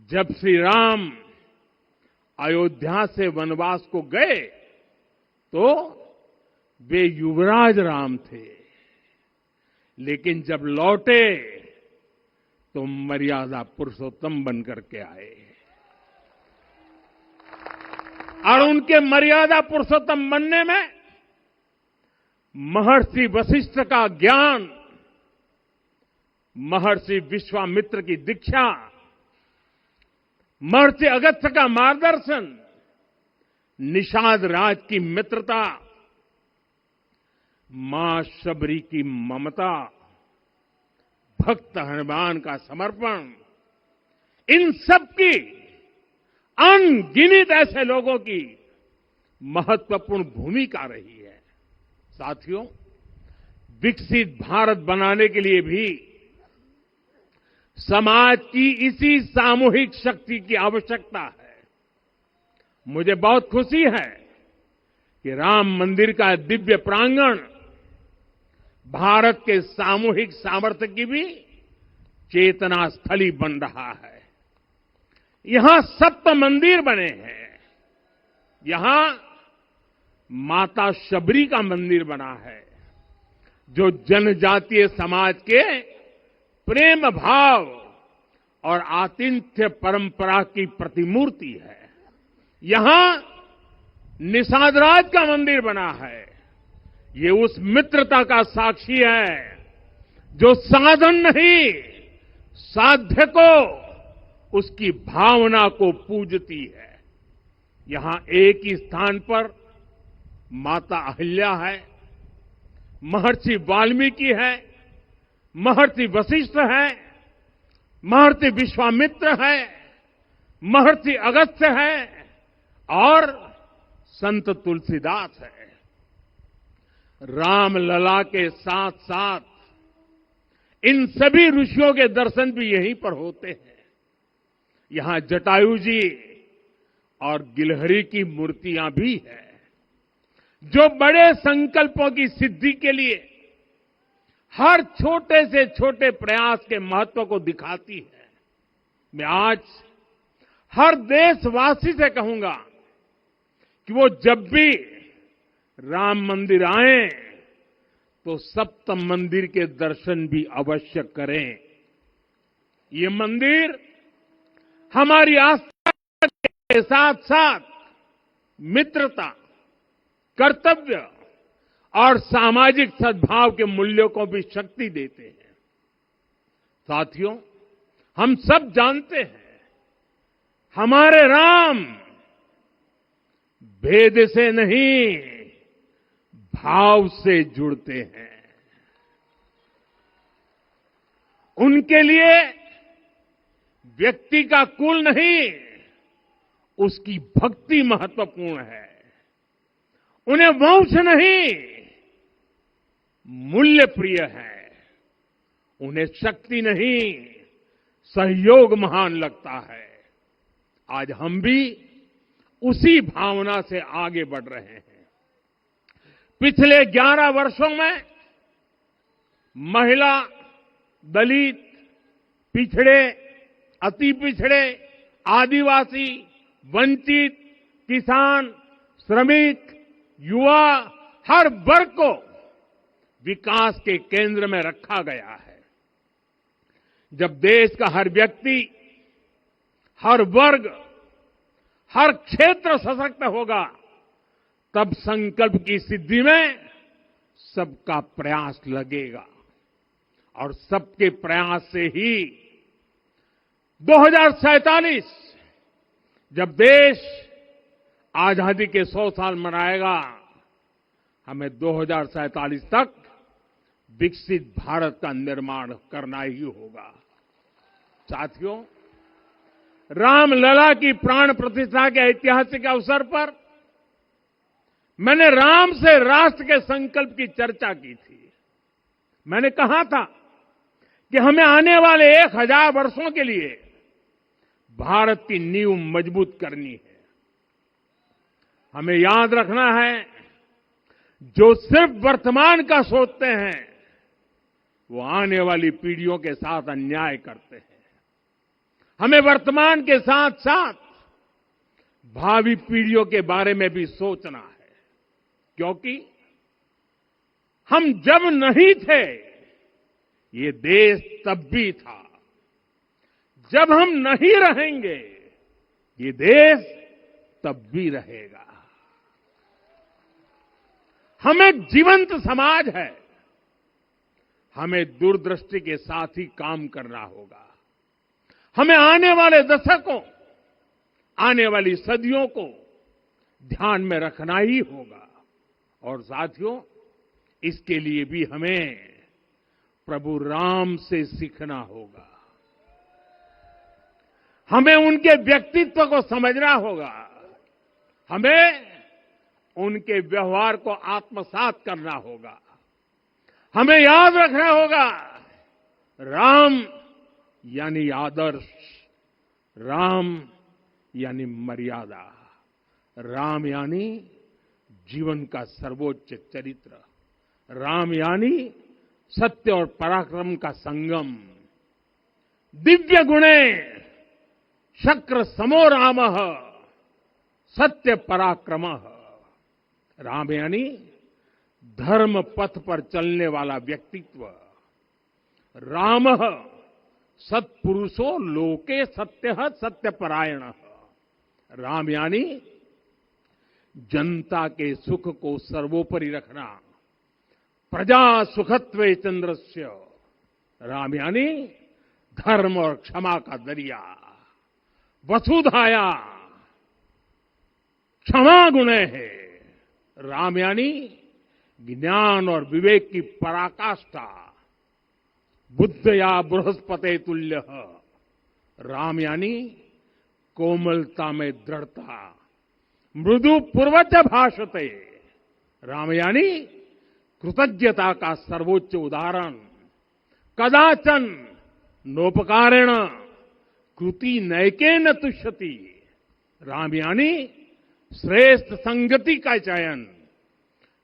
जब श्री राम अयोध्या से वनवास को गए तो वे युवराज राम थे, लेकिन जब लौटे तो मर्यादा पुरुषोत्तम बनकर के आए और उनके मर्यादा पुरुषोत्तम बनने में महर्षि वशिष्ठ का ज्ञान, महर्षि विश्वामित्र की दीक्षा, महर्षि अगस्त्य का मार्गदर्शन, निषाद राज की मित्रता, मां शबरी की ममता, भक्त हनुमान का समर्पण, इन सब की अनगिनत ऐसे लोगों की महत्वपूर्ण भूमिका रही है। साथियों, विकसित भारत बनाने के लिए भी समाज की इसी सामूहिक शक्ति की आवश्यकता है। मुझे बहुत खुशी है कि राम मंदिर का दिव्य प्रांगण भारत के सामूहिक सामर्थ्य की भी चेतना स्थली बन रहा है। यहां सप्त मंदिर बने हैं। यहां माता शबरी का मंदिर बना है, जो जनजातीय समाज के प्रेम भाव और आतिथ्य परंपरा की प्रतिमूर्ति है। यहां निषादराज का मंदिर बना है। ये उस मित्रता का साक्षी है जो साधन नहीं, साध्य को, उसकी भावना को पूजती है। यहां एक ही स्थान पर माता अहिल्या है, महर्षि वाल्मीकि है, महर्षि वशिष्ठ है, महर्षि विश्वामित्र है, महर्षि अगस्त्य है और संत तुलसीदास है। रामलला के साथ साथ इन सभी ऋषियों के दर्शन भी यहीं पर होते हैं। यहां जटायु जी और गिलहरी की मूर्तियां भी हैं, जो बड़े संकल्पों की सिद्धि के लिए हर छोटे से छोटे प्रयास के महत्व को दिखाती है। मैं आज हर देशवासी से कहूंगा कि वो जब भी राम मंदिर आए तो सप्त मंदिर के दर्शन भी अवश्य करें। ये मंदिर हमारी आस्था के साथ साथ मित्रता, कर्तव्य और सामाजिक सद्भाव के मूल्यों को भी शक्ति देते हैं। साथियों, हम सब जानते हैं हमारे राम भेद से नहीं, भाव से जुड़ते हैं। उनके लिए व्यक्ति का कुल नहीं, उसकी भक्ति महत्वपूर्ण है। उन्हें वंश नहीं, मूल्य प्रिय है। उन्हें शक्ति नहीं, सहयोग महान लगता है। आज हम भी उसी भावना से आगे बढ़ रहे हैं। पिछले 11 वर्षों में महिला, दलित, पिछड़े, अति पिछड़े, आदिवासी, वंचित, किसान, श्रमिक, युवा, हर वर्ग को विकास के केंद्र में रखा गया है। जब देश का हर व्यक्ति, हर वर्ग, हर क्षेत्र सशक्त होगा, तब संकल्प की सिद्धि में सबका प्रयास लगेगा और सबके प्रयास से ही 2047 जब देश आजादी के 100 साल मनाएगा, हमें 2047 तक विकसित भारत का निर्माण करना ही होगा। साथियों, रामलला की प्राण प्रतिष्ठा के ऐतिहासिक अवसर पर मैंने राम से राष्ट्र के संकल्प की चर्चा की थी। मैंने कहा था कि हमें आने वाले 1000 वर्षों के लिए भारत की नींव मजबूत करनी है। हमें याद रखना है, जो सिर्फ वर्तमान का सोचते हैं वो आने वाली पीढ़ियों के साथ अन्याय करते हैं। हमें वर्तमान के साथ साथ भावी पीढ़ियों के बारे में भी सोचना है, क्योंकि हम जब नहीं थे ये देश तब भी था, जब हम नहीं रहेंगे ये देश तब भी रहेगा। हम एक जीवंत समाज है, हमें दूरदृष्टि के साथ ही काम करना होगा। हमें आने वाले दशकों, आने वाली सदियों को ध्यान में रखना ही होगा। और साथियों, इसके लिए भी हमें प्रभु राम से सीखना होगा। हमें उनके व्यक्तित्व को समझना होगा, हमें उनके व्यवहार को आत्मसात करना होगा। हमें याद रखना होगा, राम यानी आदर्श, राम यानी मर्यादा, राम यानी जीवन का सर्वोच्च चरित्र, राम यानी सत्य और पराक्रम का संगम। दिव्य गुणे शक्र समो रामः सत्य पराक्रमः। राम यानी धर्म पथ पर चलने वाला व्यक्तित्व। रामः सत्पुरुषो लोके सत्यः सत्यपरायणः। राम यानी जनता के सुख को सर्वोपरि रखना, प्रजा सुखत्वे चंद्रस्य। राम यानी धर्म और क्षमा का दरिया। वसुधाया क्षमा गुणे है। राम यानी ज्ञान और विवेक की पराकाष्ठा। बुद्ध या बृहस्पति तुल्य। राम यानी कोमलता में दृढ़ता। मृदु पूर्वज भाषते। राम यानी कृतज्ञता का सर्वोच्च उदाहरण। कदाचन नोपकारेण कृति नैकेन तुष्यति। राम यानी श्रेष्ठ संगति का चयन।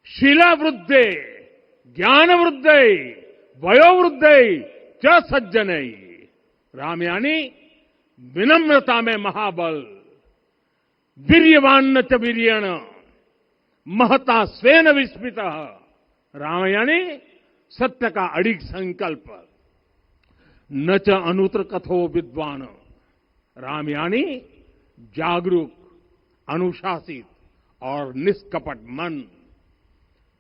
शीला वृद्धे ज्ञान वृद्धे वयोवृद्धे च सज्जनै। राम यानी विनम्रता में महाबल। वीर्यवान च वीर्येण महता स्वेन विस्मितः। राम यानी सत्य का अडिग संकल्प। न च अनुत्र कथो विद्वान। राम यानी जागरूक, अनुशासित और निष्कपट मन।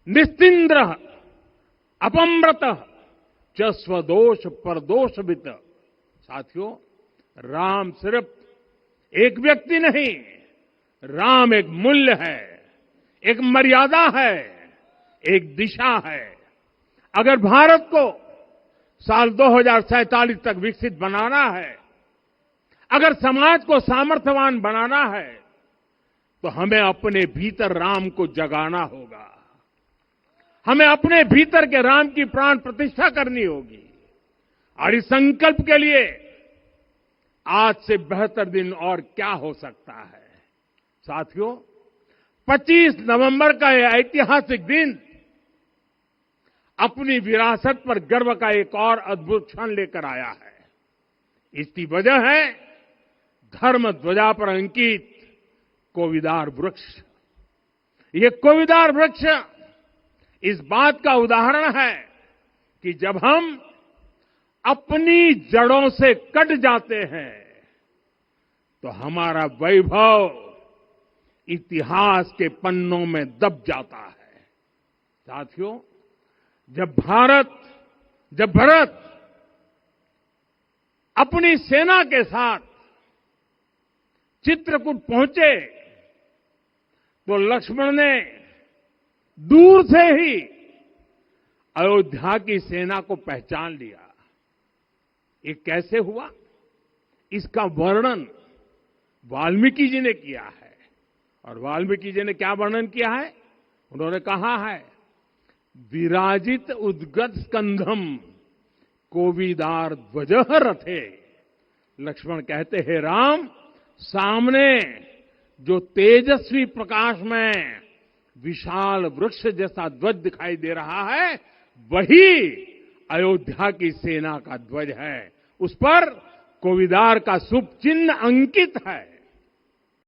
निस्तिंद्र अपम्रत च स्वदोष परदोषवित। साथियों, राम सिर्फ एक व्यक्ति नहीं, राम एक मूल्य है, एक मर्यादा है, एक दिशा है। अगर भारत को साल 2047 तक विकसित बनाना है, अगर समाज को सामर्थ्यवान बनाना है, तो हमें अपने भीतर राम को जगाना होगा। हमें अपने भीतर के राम की प्राण प्रतिष्ठा करनी होगी। और इस संकल्प के लिए आज से बेहतर दिन और क्या हो सकता है। साथियों, 25 नवंबर का यह ऐतिहासिक दिन अपनी विरासत पर गर्व का एक और अद्भुत क्षण लेकर आया है। इसकी वजह है धर्म ध्वजा पर अंकित कोविदार वृक्ष। ये कोविदार वृक्ष इस बात का उदाहरण है कि जब हम अपनी जड़ों से कट जाते हैं तो हमारा वैभव इतिहास के पन्नों में दब जाता है। साथियों, जब भरत अपनी सेना के साथ चित्रकूट पहुंचे तो लक्ष्मण ने दूर से ही अयोध्या की सेना को पहचान लिया। ये कैसे हुआ, इसका वर्णन वाल्मीकि जी ने किया है। और वाल्मीकि जी ने क्या वर्णन किया है? उन्होंने कहा है, विराजित उद्गत स्कंधम कोविदार ध्वजः रथे। लक्ष्मण कहते हैं, राम, सामने जो तेजस्वी प्रकाश में विशाल वृक्ष जैसा ध्वज दिखाई दे रहा है, वही अयोध्या की सेना का ध्वज है। उस पर कोविदार का शुभ चिन्ह अंकित है।